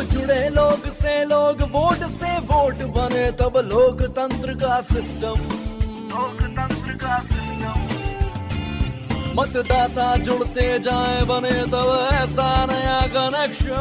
जब जुड़े लोग से लोग, वोट से वोट बने, तब लोकतंत्र का सिस्टम। मतदाता जुड़ते जाए बने तब ऐसा नया कनेक्शन।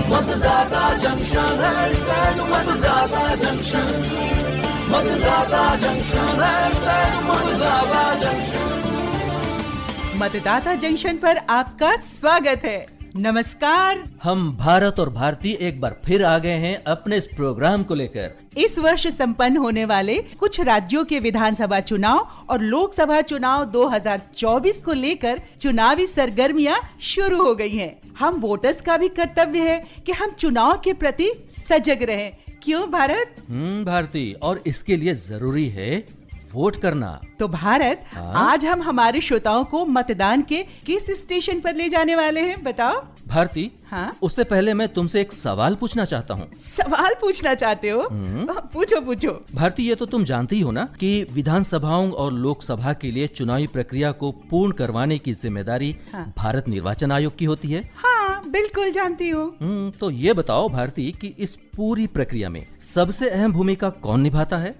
मतदाता जंक्शन, हैशटैग मतदाता जंक्शन, मतदाता जंक्शन, हैशटैग मतदाता जंक्शन। मतदाता जंक्शन पर आपका स्वागत है। नमस्कार। हम भारत और भारती एक बार फिर आ गए हैं अपने इस प्रोग्राम को लेकर। इस वर्ष संपन्न होने वाले कुछ राज्यों के विधानसभा चुनाव और लोकसभा चुनाव 2024 को लेकर चुनावी सरगर्मियां शुरू हो गई हैं। हम वोटर्स का भी कर्तव्य है कि हम चुनाव के प्रति सजग रहें। क्यों भारत? भारती, और इसके लिए जरूरी है वोट करना। तो भारत, आज हम हमारे श्रोताओं को मतदान के किस स्टेशन पर ले जाने वाले हैं, बताओ। भारती, हाँ? उससे पहले मैं तुमसे एक सवाल पूछना चाहता हूँ। सवाल पूछना चाहते हो? पूछो पूछो। भारती, ये तो तुम जानती हो ना कि विधानसभाओं और लोकसभा के लिए चुनावी प्रक्रिया को पूर्ण करवाने की जिम्मेदारी भारत निर्वाचन आयोग की होती है। हाँ, बिल्कुल जानती हूँ। तो ये बताओ भारती कि इस पूरी प्रक्रिया में सबसे अहम भूमिका कौन निभाता है?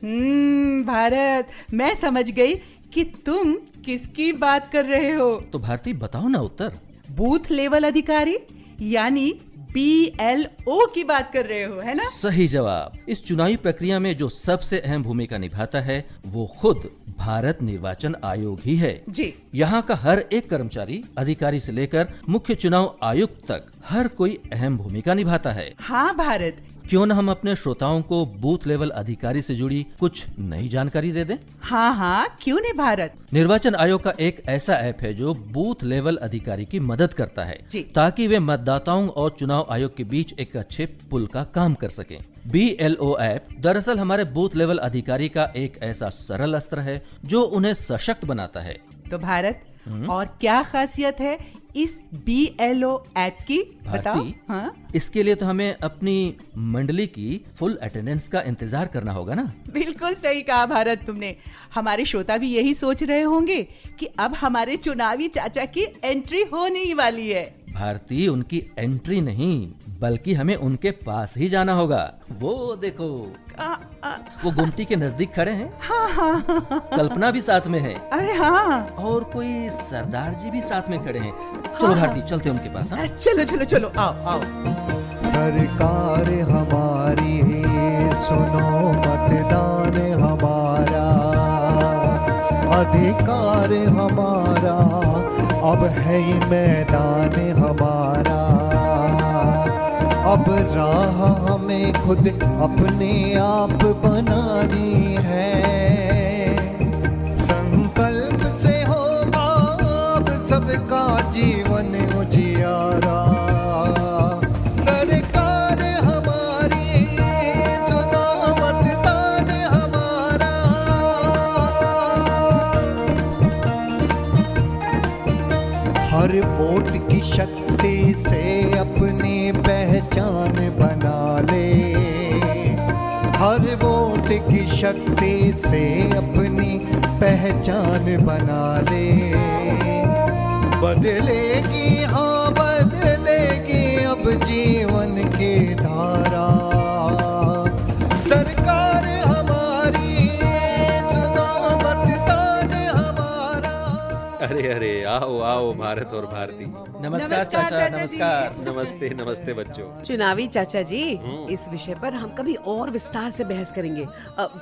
भारत, मैं समझ गई कि तुम किसकी बात कर रहे हो। तो भारती बताओ ना उत्तर। बूथ लेवल अधिकारी यानी BLO की बात कर रहे हो, है ना? सही जवाब। इस चुनावी प्रक्रिया में जो सबसे अहम भूमिका निभाता है वो खुद भारत निर्वाचन आयोग ही है जी। यहाँ का हर एक कर्मचारी, अधिकारी से लेकर मुख्य चुनाव आयुक्त तक हर कोई अहम भूमिका निभाता है। हाँ भारत, क्यों न हम अपने श्रोताओं को बूथ लेवल अधिकारी से जुड़ी कुछ नई जानकारी दे दें? हाँ, क्यों नहीं भारत। निर्वाचन आयोग का एक ऐसा ऐप है जो बूथ लेवल अधिकारी की मदद करता है ताकि वे मतदाताओं और चुनाव आयोग के बीच एक अच्छे पुल का काम कर सकें। BLO ऐप दरअसल हमारे बूथ लेवल अधिकारी का एक ऐसा सरल अस्त्र है जो उन्हें सशक्त बनाता है। तो भारत, और क्या खासियत है इस BLO ऐप की, बताओ। हाँ? इसके लिए तो हमें अपनी मंडली की फुल अटेंडेंस का इंतजार करना होगा ना। बिल्कुल सही कहा भारत तुमने। हमारे श्रोता भी यही सोच रहे होंगे कि अब हमारे चुनावी चाचा की एंट्री होने ही वाली है। भारती, उनकी एंट्री नहीं बल्कि हमें उनके पास ही जाना होगा। वो देखो, वो गुमटी के नजदीक खड़े हैं। हाँ। कल्पना भी साथ में है। अरे हाँ, और कोई सरदार जी भी साथ में खड़े हैं। चलो भारती, चलते हैं उनके पास। हाँ? चलो, आओ। सरकार हमारी सुनो, मतदान हमारा, अधिकार हमारा, अब है ये मैदान हमारा। अब राह हमें खुद अपने आप बनानी है। संकल्प से होगा अब सबका जीवन उजियारा। सरकार हमारी सुनो, मतदान हमारा। हर वोट की शक्ति से अपनी पहचान बना ले। हर वोट की शक्ति से अपनी पहचान बना ले। बदलेगी, हाँ बदलेगी अब जीवन की धारा। सरकार हमारी सुनो, मतदान हमारा। अरे आओ भारत और भारती। नमस्कार चाचा। नमस्कार। नमस्ते बच्चों। चुनावी चाचा जी, इस विषय पर हम कभी और विस्तार से बहस करेंगे।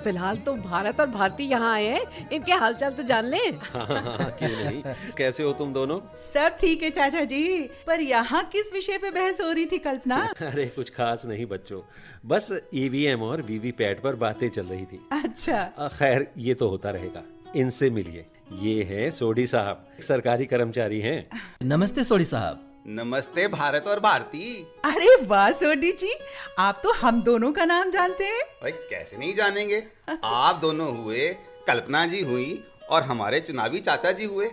फिलहाल तो भारत और भारती यहाँ आए हैं, इनके हालचाल तो जान लें। हाँ, क्यों नहीं। कैसे हो तुम दोनों? सब ठीक है चाचा जी, पर यहाँ किस विषय पे बहस हो रही थी कल्पना? अरे कुछ खास नहीं बच्चों, बस EVM और VVPAT पर बातें चल रही थी। अच्छा। खैर, ये तो होता रहेगा। इनसे मिलिए, ये है सोडी साहब, सरकारी कर्मचारी हैं। नमस्ते सोडी साहब। नमस्ते भारत और भारती। अरे वाह सोडी जी, आप तो हम दोनों का नाम जानते हैं। भाई कैसे नहीं जानेंगे। आप दोनों हुए, कल्पना जी हुई और हमारे चुनावी चाचा जी हुए।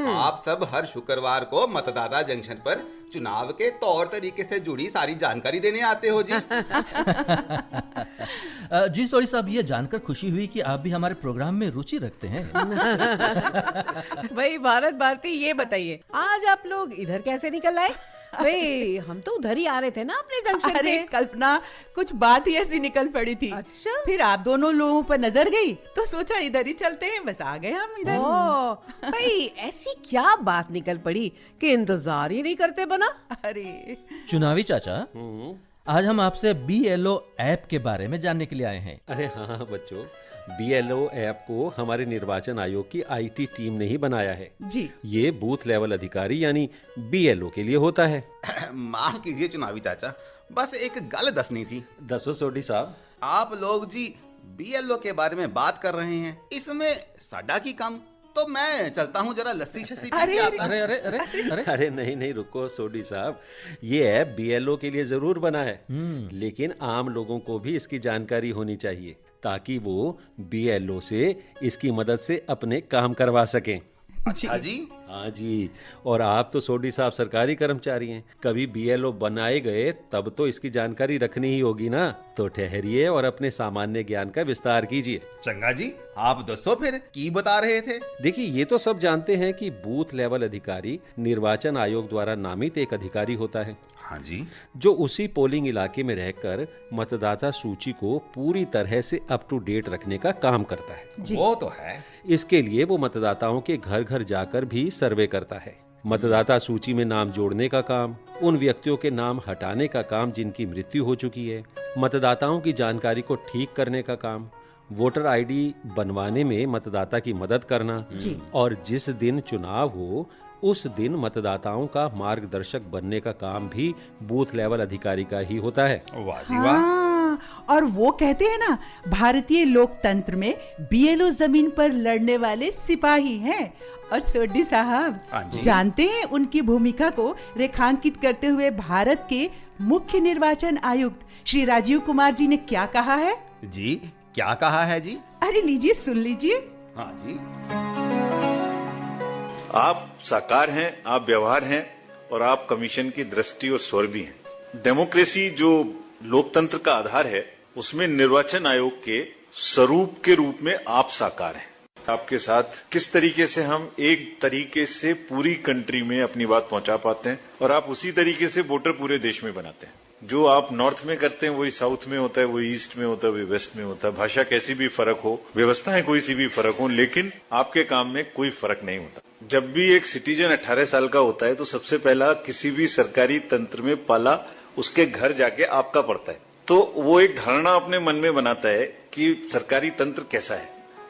आप सब हर शुक्रवार को मतदाता जंक्शन पर चुनाव के तौर तरीके से जुड़ी सारी जानकारी देने आते हो जी। जी सॉरी साहब, ये जानकर खुशी हुई कि आप भी हमारे प्रोग्राम में रुचि रखते हैं। भाई भारत भारती, ये बताइए आज आप लोग इधर कैसे निकल आए? वे हम तो उधर ही आ रहे थे ना अपने जंक्शन अरे पे। कल्पना, कुछ बात ही ऐसी निकल पड़ी थी। अच्छा। फिर आप दोनों लोगों पर नजर गई तो सोचा इधर ही चलते हैं, बस आ गए हम इधर। ओ, भाई ऐसी क्या बात निकल पड़ी कि इंतजार ही नहीं करते बना। अरे चुनावी चाचा, आज हम आपसे BLO ऐप के बारे में जानने के लिए आए हैं। अरे हाँ बच्चों, BLO ऐप को हमारे निर्वाचन आयोग की IT टीम ने ही बनाया है जी। ये बूथ लेवल अधिकारी यानी BLO के लिए होता है। माफ कीजिए चुनावी चाचा, बस एक गल दसनी थी। दसो सोडी साहब। आप लोग जी BLO के बारे में बात कर रहे हैं, इसमें साडा की कम। तो मैं चलता हूँ जरा लस्सी शस्सी पी के आता हूँ। अरे अरे अरे अरे अरे नहीं नहीं, रुको सोडी साहब, ये ऐप BLO के लिए जरूर बना है, लेकिन आम लोगों को भी इसकी जानकारी होनी चाहिए ताकि वो BLO से इसकी मदद से अपने काम करवा सकें। अच्छा जी। हाँ जी, और आप तो सोडी साहब सरकारी कर्मचारी हैं, कभी BLO बनाए गए तब तो इसकी जानकारी रखनी ही होगी ना। तो ठहरिए और अपने सामान्य ज्ञान का विस्तार कीजिए। चंगा जी, आप दसो फिर की बता रहे थे। देखिए, ये तो सब जानते हैं कि बूथ लेवल अधिकारी निर्वाचन आयोग द्वारा नामित एक अधिकारी होता है। हाँ जी। जो उसी पोलिंग इलाके में रहकर मतदाता सूची को पूरी तरह से अप टू डेट रखने का काम करता है। वो तो है। इसके लिए वो मतदाताओं के घर घर जाकर भी सर्वे करता है। मतदाता सूची में नाम जोड़ने का काम, उन व्यक्तियों के नाम हटाने का काम जिनकी मृत्यु हो चुकी है, मतदाताओं की जानकारी को ठीक करने का काम, वोटर ID बनवाने में मतदाता की मदद करना, और जिस दिन चुनाव हो उस दिन मतदाताओं का मार्गदर्शक बनने का काम भी बूथ लेवल अधिकारी का ही होता है। वाह जी वाह। हाँ, और वो कहते हैं ना, भारतीय लोकतंत्र में BLO जमीन पर लड़ने वाले सिपाही हैं। और सोडी साहब, जानते हैं उनकी भूमिका को रेखांकित करते हुए भारत के मुख्य निर्वाचन आयुक्त श्री राजीव कुमार जी ने क्या कहा है? जी, क्या कहा है जी? अरे लीजिए, सुन लीजिए। हाँ जी। आप साकार हैं, आप व्यवहार हैं, और आप कमीशन की दृष्टि और स्वर भी हैं। डेमोक्रेसी जो लोकतंत्र का आधार है, उसमें निर्वाचन आयोग के स्वरूप के रूप में आप साकार हैं। आपके साथ किस तरीके से हम एक तरीके से पूरी कंट्री में अपनी बात पहुंचा पाते हैं, और आप उसी तरीके से वोटर पूरे देश में बनाते हैं। जो आप नॉर्थ में करते हैं वही साउथ में होता है, वही ईस्ट में होता है, वही वेस्ट में होता है। भाषा कैसी भी फर्क हो, व्यवस्थाएं कोई सी भी फर्क हो, लेकिन आपके काम में कोई फर्क नहीं होता। जब भी एक सिटीजन 18 साल का होता है तो सबसे पहला किसी भी सरकारी तंत्र में पाला उसके घर जाके आपका पड़ता है। तो वो एक धारणा अपने मन में बनाता है कि सरकारी तंत्र कैसा है।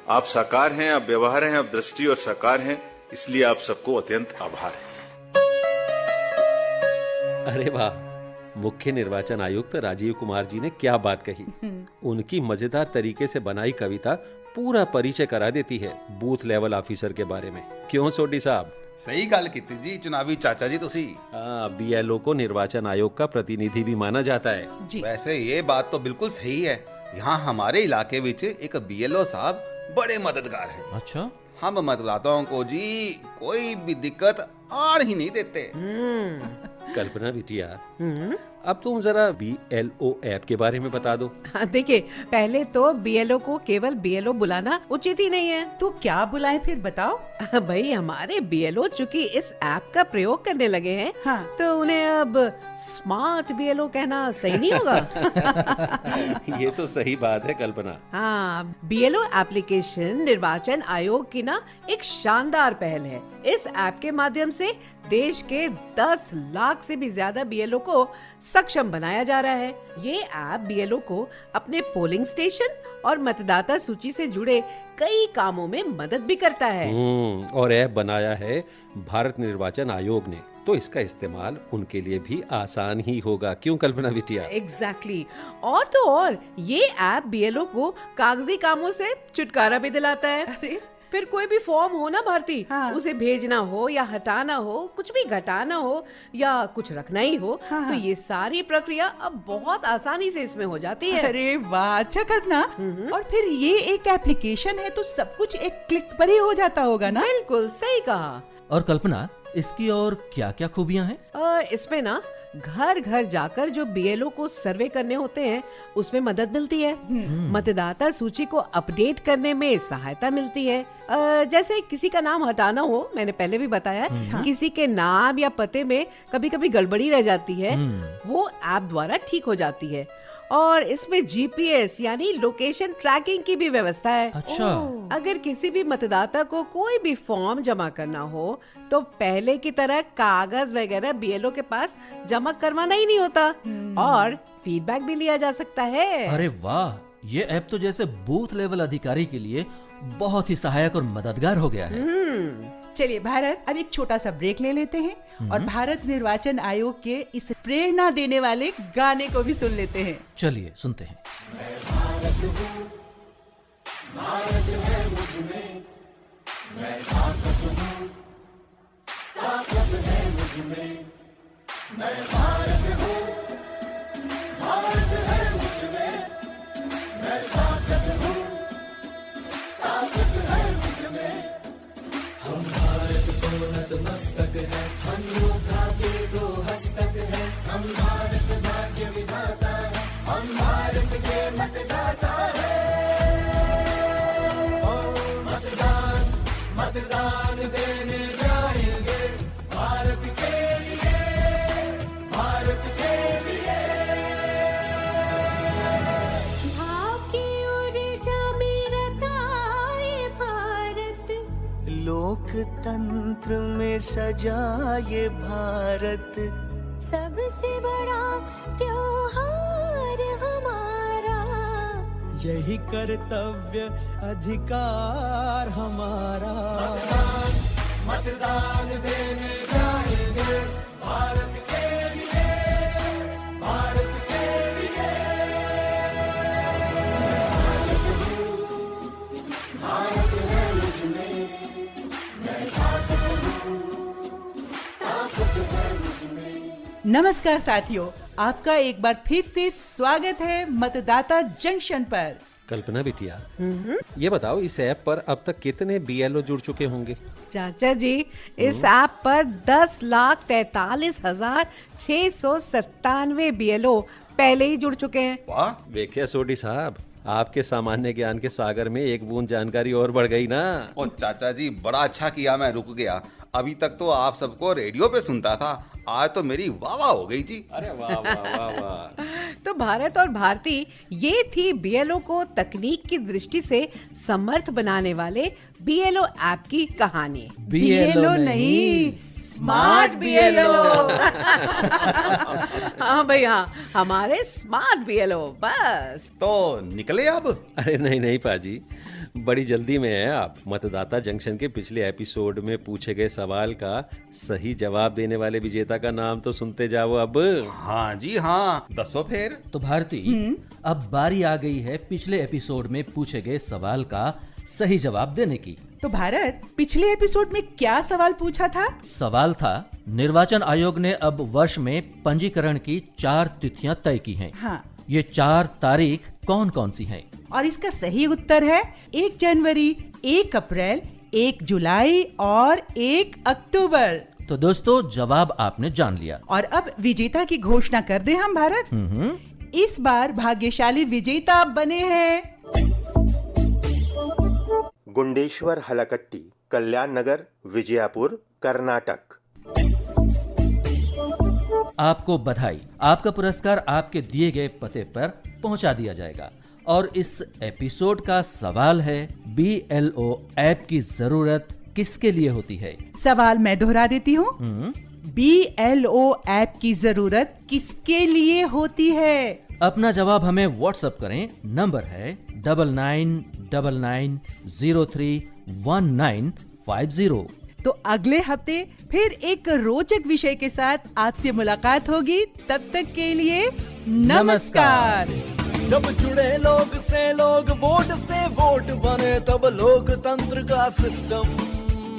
आप साकार हैं, आप व्यवहार हैं, आप दृष्टि और साकार हैं, इसलिए आप सबको अत्यंत आभार है। अरे वाह, मुख्य निर्वाचन आयुक्त राजीव कुमार जी ने क्या बात कही। उनकी मजेदार तरीके से बनाई कविता पूरा परिचय करा देती है बूथ लेवल ऑफिसर के बारे में। क्यों सोडी साहब? सही गल कीती जी चुनावी चाचा जी तुसी। BLO को निर्वाचन आयोग का प्रतिनिधि भी माना जाता है जी। वैसे ये बात तो बिल्कुल सही है। यहाँ हमारे इलाके विच एक BLO साहब बड़े मददगार हैं। अच्छा, हम मतदाताओं को जी कोई भी दिक्कत आड़ ही नहीं देते। कल्पना बिटिया, अब तुम जरा BLO ऐप के बारे में बता दो। हाँ, देखिए, पहले तो BLO को केवल BLO बुलाना उचित ही नहीं है। तो क्या बुलाएं फिर, बताओ। भाई हमारे BLO चूंकि इस ऐप का प्रयोग करने लगे हैं, हाँ। तो उन्हें अब स्मार्ट BLO कहना सही नहीं होगा। ये तो सही बात है कल्पना। हाँ, BLO एप्लीकेशन निर्वाचन आयोग की ना एक शानदार पहल है। इस ऐप के माध्यम से देश के 10 लाख से भी ज्यादा BLO को सक्षम बनाया जा रहा है। ये ऐप BLO को अपने पोलिंग स्टेशन और मतदाता सूची से जुड़े कई कामों में मदद भी करता है। और ऐप बनाया है भारत निर्वाचन आयोग ने, तो इसका इस्तेमाल उनके लिए भी आसान ही होगा। क्यों कल्पना बिटिया? एग्जैक्टली। और तो और ये ऐप BLO को कागजी कामों से छुटकारा भी दिलाता है। अरे फिर कोई भी फॉर्म हो ना भारती, हाँ। उसे भेजना हो या हटाना हो, कुछ भी घटाना हो या कुछ रखना ही हो, हाँ। तो ये सारी प्रक्रिया अब बहुत आसानी से इसमें हो जाती है। अरे वाह, अच्छा कल्पना। और फिर ये एक एप्लीकेशन है तो सब कुछ एक क्लिक पर ही हो जाता होगा ना? बिल्कुल सही कहा। और कल्पना, इसकी और क्या क्या खूबियां हैं? इसमें ना घर घर जाकर जो बीएलओ को सर्वे करने होते हैं उसमें मदद मिलती है। मतदाता सूची को अपडेट करने में सहायता मिलती है। जैसे किसी का नाम हटाना हो, मैंने पहले भी बताया, किसी के नाम या पते में कभी कभी गड़बड़ी रह जाती है, वो ऐप द्वारा ठीक हो जाती है। और इसमें जीपीएस यानी लोकेशन ट्रैकिंग की भी व्यवस्था है। अच्छा। अगर किसी भी मतदाता को कोई भी फॉर्म जमा करना हो तो पहले की तरह कागज वगैरह बीएलओ के पास जमा करवाना ही नहीं होता और फीडबैक भी लिया जा सकता है। अरे वाह, ये ऐप तो जैसे बूथ लेवल अधिकारी के लिए बहुत ही सहायक और मददगार हो गया है। चलिए भारत, अब एक छोटा सा ब्रेक ले लेते हैं और भारत निर्वाचन आयोग के इस प्रेरणा देने वाले गाने को भी सुन लेते हैं। चलिए सुनते हैं। मैं भारत हूँ, भारत है मुझमें, मैं ताकत हूँ, ताकत है मुझमें, मैं भारत हूँ, भारत है मुझमें, मैं ताकत हूँ, ताकत है मुझमें। हम भारत को नतमस्तक है, हम योद्धा के दो हस्तक है, हम भारत भाग्य विधाता है, हम भारत के मतदाता है। मतदान मतदान देने जाएंगे भारत के लिए, भारत के लिए। भाव की ऊर्जा में रताए भारत, लोकतंत्र में सजा ये भारत, सबसे बड़ा त्योहार हमारा, यही कर्तव्य अधिकार हमारा। मतदान देने जाएंगे भारत के लिए, भारत के लिए। भारत है मुझमें, मैं ताकत हूँ, ताकत है मुझमें। नमस्कार साथियों, आपका एक बार फिर से स्वागत है मतदाता जंक्शन पर। कल्पना बिटिया, ये बताओ इस ऐप पर अब तक कितने बीएलओ जुड़ चुके होंगे? चाचा जी, इस ऐप पर 10,43,697 बीएलओ पहले ही जुड़ चुके हैं। वाह, देखिए सोडी साहब, आपके सामान्य ज्ञान के सागर में एक बूंद जानकारी और बढ़ गई ना। और चाचा जी, बड़ा अच्छा किया मैं रुक गया। अभी तक तो आप सबको रेडियो पे सुनता था, आज तो मेरी वाह वाह हो गई जी। अरे वाह वाह वाह वाह। तो भारत और भारती, ये थी बीएलओ को तकनीक की दृष्टि से समर्थ बनाने वाले बीएलओ ऐप की कहानी। बीएलओ नहीं, स्मार्ट बीएलओ। हाँ भाई हाँ, हमारे स्मार्ट बीएलओ बस। तो निकले अब? अरे नहीं नहीं पाजी, बड़ी जल्दी में है आप। मतदाता जंक्शन के पिछले एपिसोड में पूछे गए सवाल का सही जवाब देने वाले विजेता का नाम तो सुनते जाओ अब। हाँ जी हाँ, दसो फिर। तो भारती, अब बारी आ गई है पिछले एपिसोड में पूछे गए सवाल का सही जवाब देने की। तो भारत, पिछले एपिसोड में क्या सवाल पूछा था? सवाल था, निर्वाचन आयोग ने अब वर्ष में पंजीकरण की 4 तिथियां तय की हैं। हाँ। ये 4 तारीख कौन कौन सी हैं? और इसका सही उत्तर है 1 जनवरी, 1 अप्रैल, 1 जुलाई और 1 अक्टूबर। तो दोस्तों, जवाब आपने जान लिया। और अब विजेता की घोषणा कर दे हम भारत। इस बार भाग्यशाली विजेता बने हैं गुंडेश्वर हलकट्टी, कल्याण नगर, विजयपुर, कर्नाटक। आपको बधाई, आपका पुरस्कार आपके दिए गए पते पर पहुंचा दिया जाएगा। और इस एपिसोड का सवाल है, बीएलओ ऐप की जरूरत किसके लिए होती है? सवाल मैं दोहरा देती हूँ। बीएलओ ऐप की जरूरत किसके लिए होती है? अपना जवाब हमें व्हाट्सएप करें। नंबर है 9999031950। तो अगले हफ्ते फिर एक रोचक विषय के साथ आपसे मुलाकात होगी। तब तक के लिए नमस्कार। जब जुड़े लोग से लोग, वोट से वोट बने, तब लोकतंत्र का सिस्टम,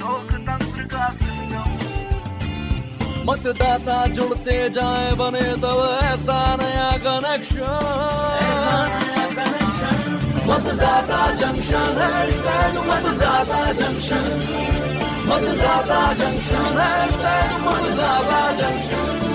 लोकतंत्र का सिस्टम। मतदाता जुड़ते जाए बने तब ऐसा नया कनेक्शन, ऐसा नया कनेक्शन। मतदाता जंक्शन, हैशटैग मतदाता जंक्शन। मतदाता जंक्शन, हैशटैग मतदाता जंक्शन।